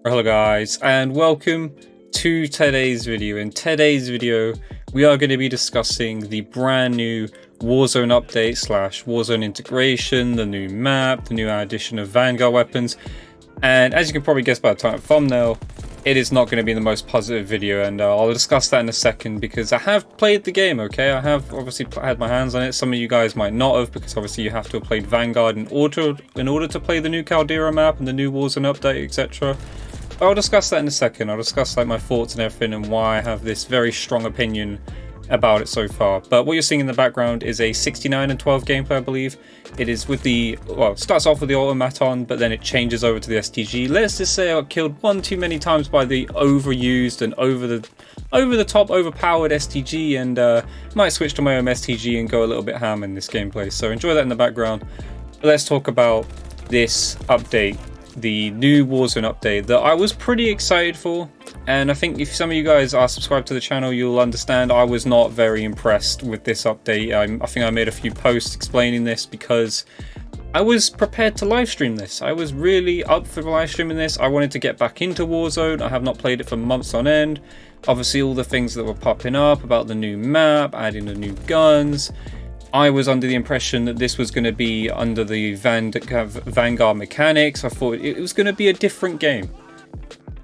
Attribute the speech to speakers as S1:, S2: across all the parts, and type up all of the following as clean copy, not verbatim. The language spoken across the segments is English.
S1: Hello guys, and welcome to today's video. In today's video we are going to be discussing the brand new Warzone update / Warzone integration, the new map, the new addition of Vanguard weapons, and as you can probably guess by the title and thumbnail, it is not going to be the most positive video, and I'll discuss that in a second because I have played the game, okay? I have obviously had my hands on it. Some of you guys might not have, because obviously you have to have played Vanguard in order to play the new Caldera map and the new Warzone update, etc. I'll discuss that in a second. I'll discuss like my thoughts and everything and why I have this very strong opinion about it so far. But what you're seeing in the background is a 69 and 12 gameplay, I believe. It is with the, well, it starts off with the automaton, but then it changes over to the STG. Let's just say I got killed one too many times by the overused and over the top, overpowered STG, and might switch to my own STG and go a little bit ham in this gameplay. So enjoy that in the background. But let's talk about this update. The new Warzone update that I was pretty excited for, and I think if some of you guys are subscribed to the channel, you'll understand I was not very impressed with this update. I think I made a few posts explaining this because I was prepared to live stream this. I was really up for live streaming this. I wanted to get back into Warzone. I have not played it for months on end. Obviously all the things that were popping up about the new map, adding the new guns, I was under the impression that this was going to be under the Vanguard mechanics. I thought it was going to be a different game,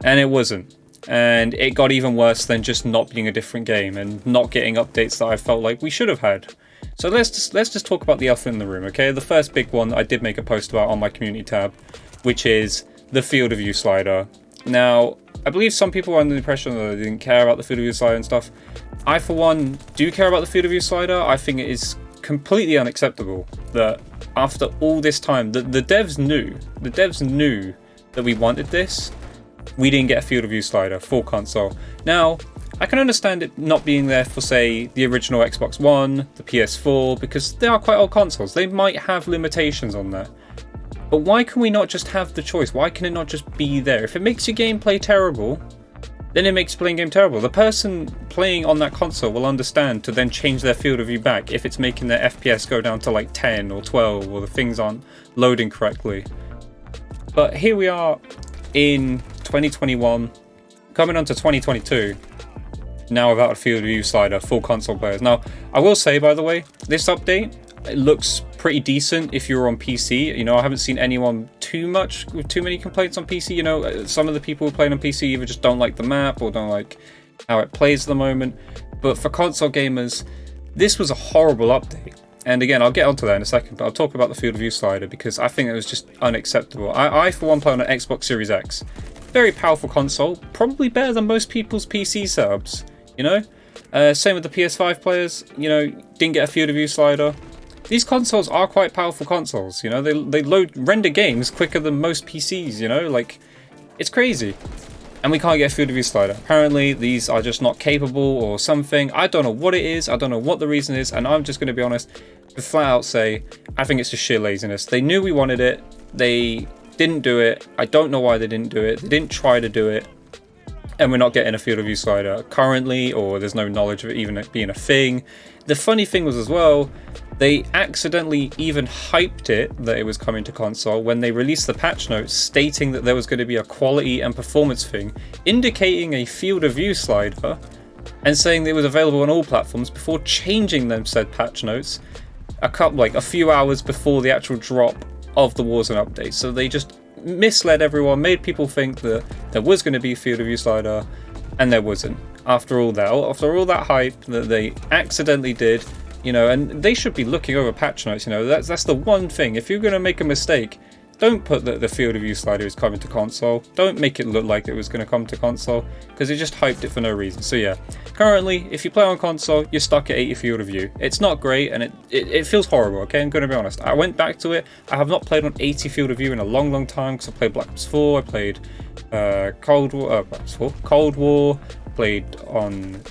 S1: and it wasn't. And it got even worse than just not being a different game and not getting updates that I felt like we should have had. So let's just talk about the elephant in the room, okay? The first big one I did make a post about on my community tab, which is the field of view slider. Now, I believe some people were under the impression that they didn't care about the field of view slider and stuff. I, for one, do care about the field of view slider. I think it is completely unacceptable that after all this time, the devs knew that we wanted this. We didn't get a field of view slider for console. Now, I can understand it not being there for, say, the original Xbox One, the PS4, because they are quite old consoles. They might have limitations on that. But why can we not just have the choice? Why can it not just be there? If it makes your gameplay terrible, then it makes playing game terrible. The person playing on that console will understand to then change their field of view back if it's making their FPS go down to like 10 or 12 or the things aren't loading correctly. But here we are in 2021, coming on to 2022, now without a field of view slider for console players. Now, I will say, by the way, this update, it looks pretty decent if you're on PC. You know, I haven't seen anyone too many complaints on PC. You know, some of the people who play on PC either just don't like the map or don't like how it plays at the moment. But for console gamers, this was a horrible update. And again, I'll get onto that in a second, but I'll talk about the field of view slider because I think it was just unacceptable. I for one, play on an Xbox Series X. Very powerful console, probably better than most people's PC setups, you know? Same with the PS5 players, you know, didn't get a field of view slider. These consoles are quite powerful consoles, you know, they render games quicker than most PCs, you know, like, it's crazy. And we can't get a field of view slider. Apparently, these are just not capable or something. I don't know what it is, I don't know what the reason is, and I'm just going to be honest, to flat out say, I think it's just sheer laziness. They knew we wanted it, they didn't do it, I don't know why they didn't do it, they didn't try to do it, and we're not getting a field of view slider currently, or there's no knowledge of it even being a thing. The funny thing was as well, they accidentally even hyped it that it was coming to console when they released the patch notes stating that there was going to be a quality and performance thing, indicating a field of view slider, and saying that it was available on all platforms before changing them said patch notes a few hours before the actual drop of the Warzone update. So they just misled everyone, made people think that there was going to be a field of view slider, and there wasn't. After all that hype that they accidentally did, you know, and they should be looking over patch notes, you know, that's the one thing. If you're going to make a mistake, don't put that the field of view slider is coming to console. Don't make it look like it was going to come to console, because it just hyped it for no reason. So yeah, currently, if you play on console, you're stuck at 80 field of view. It's not great, and it feels horrible, okay? I'm going to be honest. I went back to it. I have not played on 80 field of view in a long time, because I played Black Ops 4, I played Cold War, played on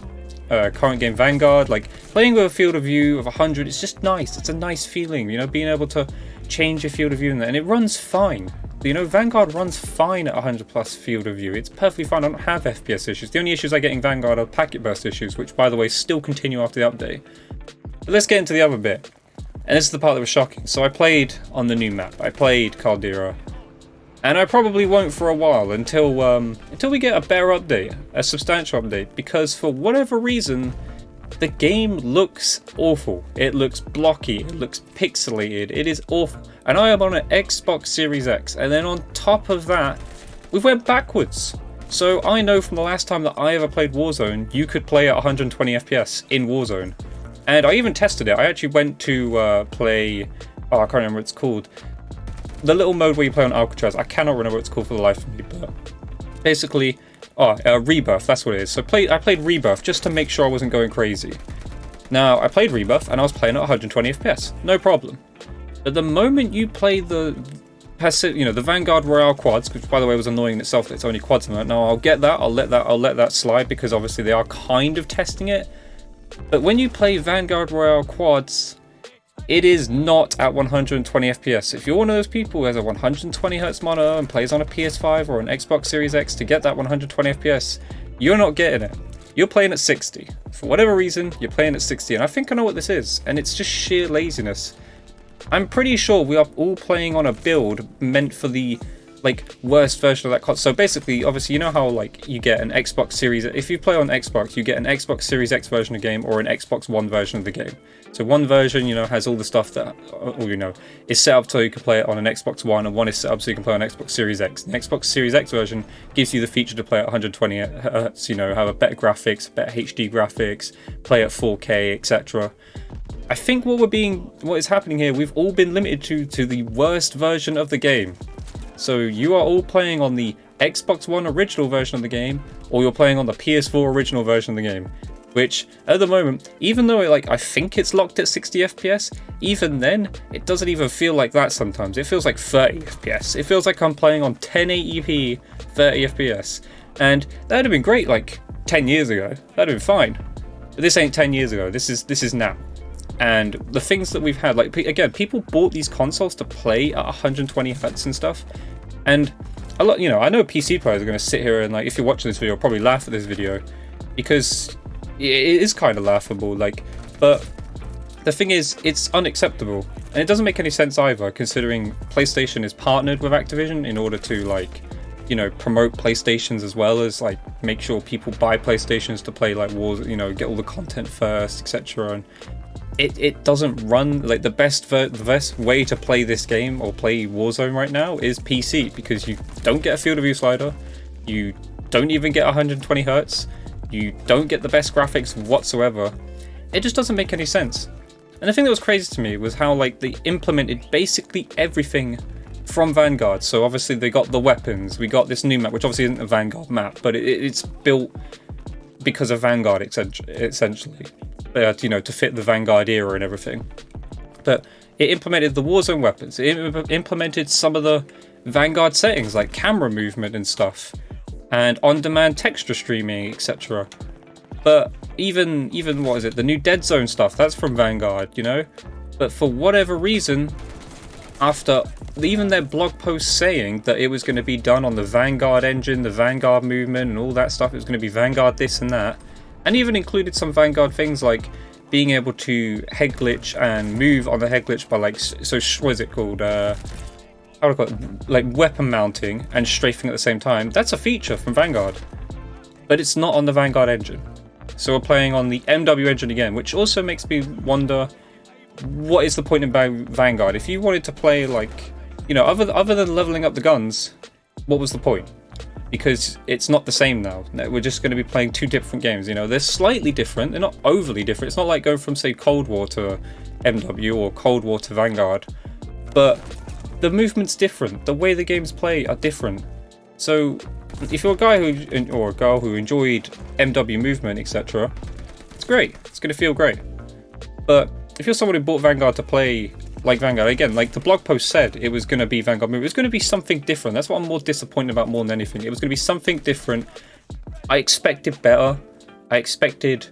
S1: current game Vanguard. Like, playing with a field of view of 100, it's just nice. It's a nice feeling, you know, being able to change your field of view in there, and it runs fine. You know, Vanguard runs fine at 100 plus field of view. It's perfectly fine. I don't have FPS issues. The only issues I get in Vanguard are packet burst issues, which, by the way, still continue after the update. But let's get into the other bit. And this is the part that was shocking. So I played on the new map. I played Caldera. And I probably won't for a while until we get a better update, a substantial update, because for whatever reason, the game looks awful. It looks blocky, it looks pixelated, it is awful. And I am on an Xbox Series X, and then on top of that, we went backwards. So I know from the last time that I ever played Warzone, you could play at 120 FPS in Warzone. And I even tested it. I actually went to play, I can't remember what it's called. The little mode where you play on Alcatraz. I cannot remember what it's called for the life of me, but basically, Rebirth, that's what it is. So I played Rebirth just to make sure I wasn't going crazy. Now, I played Rebirth and I was playing at 120 FPS, no problem. But the moment you play the Vanguard Royale quads, which by the way was annoying in itself that it's only quads in that. Now I'll get that, I'll let that slide because obviously they are kind of testing it. But when you play Vanguard Royale quads, it is not at 120 FPS. If you're one of those people who has a 120Hz monitor and plays on a PS5 or an Xbox Series X to get that 120 FPS, you're not getting it. You're playing at 60. For whatever reason, you're playing at 60, and I think I know what this is, and it's just sheer laziness. I'm pretty sure we are all playing on a build meant for the worst version of that console. So basically, obviously, you know how you get an Xbox Series, if you play on Xbox, you get an Xbox Series X version of the game or an Xbox One version of the game. So one version, has all the stuff that, is set up so you can play it on an Xbox One, and one is set up so you can play on Xbox Series X. The Xbox Series X version gives you the feature to play at 120 Hz, have a better graphics, better HD graphics, play at 4K, etc. I think what is happening here, we've all been limited to the worst version of the game. So you are all playing on the Xbox One original version of the game, or you're playing on the PS4 original version of the game. Which, at the moment, even though I think it's locked at 60 FPS, even then, it doesn't even feel like that sometimes. It feels like 30 FPS. It feels like I'm playing on 1080p 30 FPS. And that would have been great 10 years ago. That would have been fine. But this ain't 10 years ago. This is now. And the things that we've had, again, people bought these consoles to play at 120 Hz and stuff. And a lot, I know PC players are going to sit here and if you're watching this video, probably laugh at this video because it is kind of laughable. But the thing is, it's unacceptable, and it doesn't make any sense either, considering PlayStation is partnered with Activision in order to promote PlayStations as well as make sure people buy PlayStations to play Wars, get all the content first, etc. And it doesn't run the best way to play this game or play Warzone right now is PC, because you don't get a field of view slider, you don't even get 120 Hz, you don't get the best graphics whatsoever. It just doesn't make any sense. And the thing that was crazy to me was how they implemented basically everything from Vanguard. So obviously they got the weapons, we got this new map, which obviously isn't a Vanguard map, but it's built because of Vanguard essentially. To fit the Vanguard era and everything. But it implemented the Warzone weapons. It implemented some of the Vanguard settings like camera movement and stuff, and on-demand texture streaming, etc. But even what is it? The new Dead Zone stuff, that's from Vanguard, But for whatever reason, after even their blog post saying that it was going to be done on the Vanguard engine, the Vanguard movement, and all that stuff, it was going to be Vanguard this and that. And even included some Vanguard things like being able to head glitch and move on the head glitch by what is it called? How do I call it? Weapon mounting and strafing at the same time. That's a feature from Vanguard, but it's not on the Vanguard engine. So we're playing on the MW engine again, which also makes me wonder, what is the point in Vanguard? If you wanted to play other than leveling up the guns, what was the point? Because it's not the same now. We're just going to be playing two different games. They're slightly different. They're not overly different. It's not like going from, say, Cold War to MW or Cold War to Vanguard. But the movement's different. The way the games play are different. So if you're a guy or a girl who enjoyed MW movement, etc., it's great. It's going to feel great. But if you're someone who bought Vanguard to play Vanguard, again, the blog post said it was going to be Vanguard movement. It was going to be something different. That's what I'm more disappointed about more than anything. It was going to be something different. I expected better. I expected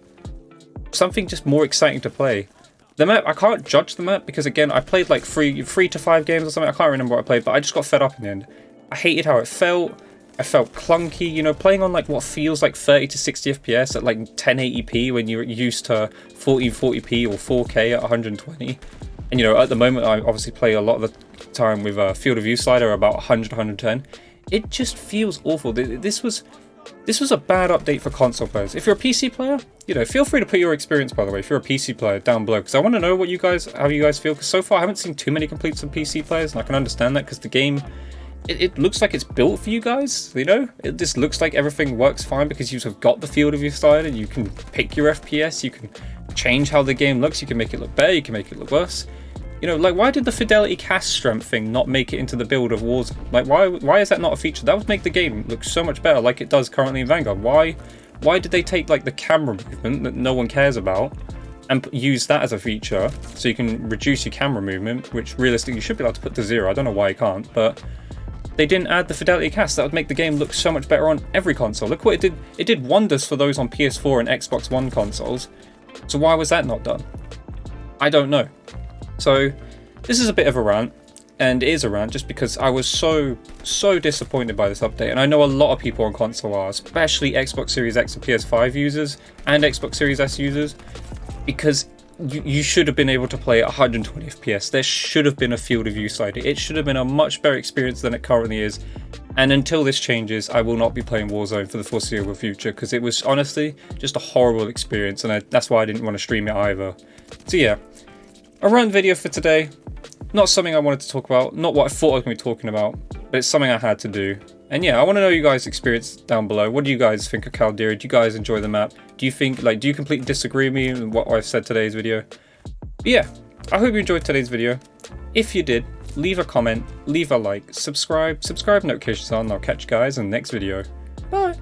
S1: something just more exciting to play. The map, I can't judge the map because, again, I played 3 to 5 games or something. I can't remember what I played, but I just got fed up in the end. I hated how it felt. I felt clunky, playing on what feels like 30 to 60 FPS at 1080p when you're used to 1440p or 4K at 120. And at the moment I obviously play a lot of the time with a field of view slider about 100, 110. It just feels awful. This was a bad update for console players. If you're a PC player, you know, feel free to put your experience, by the way, if you're a PC player, down below, because I want to know how you guys feel, because so far I haven't seen too many complaints from PC players, and I can understand that, because the game, it looks like it's built for you guys, you know? It just looks like everything works fine, because you've got the field of view slider, you can pick your FPS, you can change how the game looks, you can make it look better, you can make it look worse. You know, like, why did the fidelity cast strength thing not make it into the build of Warzone? Like, why is that not a feature? That would make the game look so much better, like it does currently in Vanguard. Why did they take, like, the camera movement that no one cares about and use that as a feature so you can reduce your camera movement, which realistically you should be able to put to 0. I don't know why you can't, but they didn't add the fidelity cast. That would make the game look so much better on every console. Look what it did. It did wonders for those on PS4 and Xbox One consoles. So why was that not done? I don't know. So this is a bit of a rant, and it is a rant just because I was so disappointed by this update, and I know a lot of people on console are, especially Xbox Series X and PS5 users and Xbox Series S users, because you should have been able to play at 120 FPS. There should have been a field of view slider. It should have been a much better experience than it currently is, and until this changes, I will not be playing Warzone for the foreseeable future, because it was honestly just a horrible experience, and that's why I didn't want to stream it either. So yeah, a rant video for today. Not something I wanted to talk about, not what I thought I was going to be talking about, but it's something I had to do. And yeah, I want to know you guys' experience down below. What do you guys think of Caldera? Do you guys enjoy the map? Do you completely disagree with me and what I've said today's video? But yeah, I hope you enjoyed today's video. If you did, leave a comment, leave a like, subscribe, notifications on, and I'll catch you guys in the next video. Bye!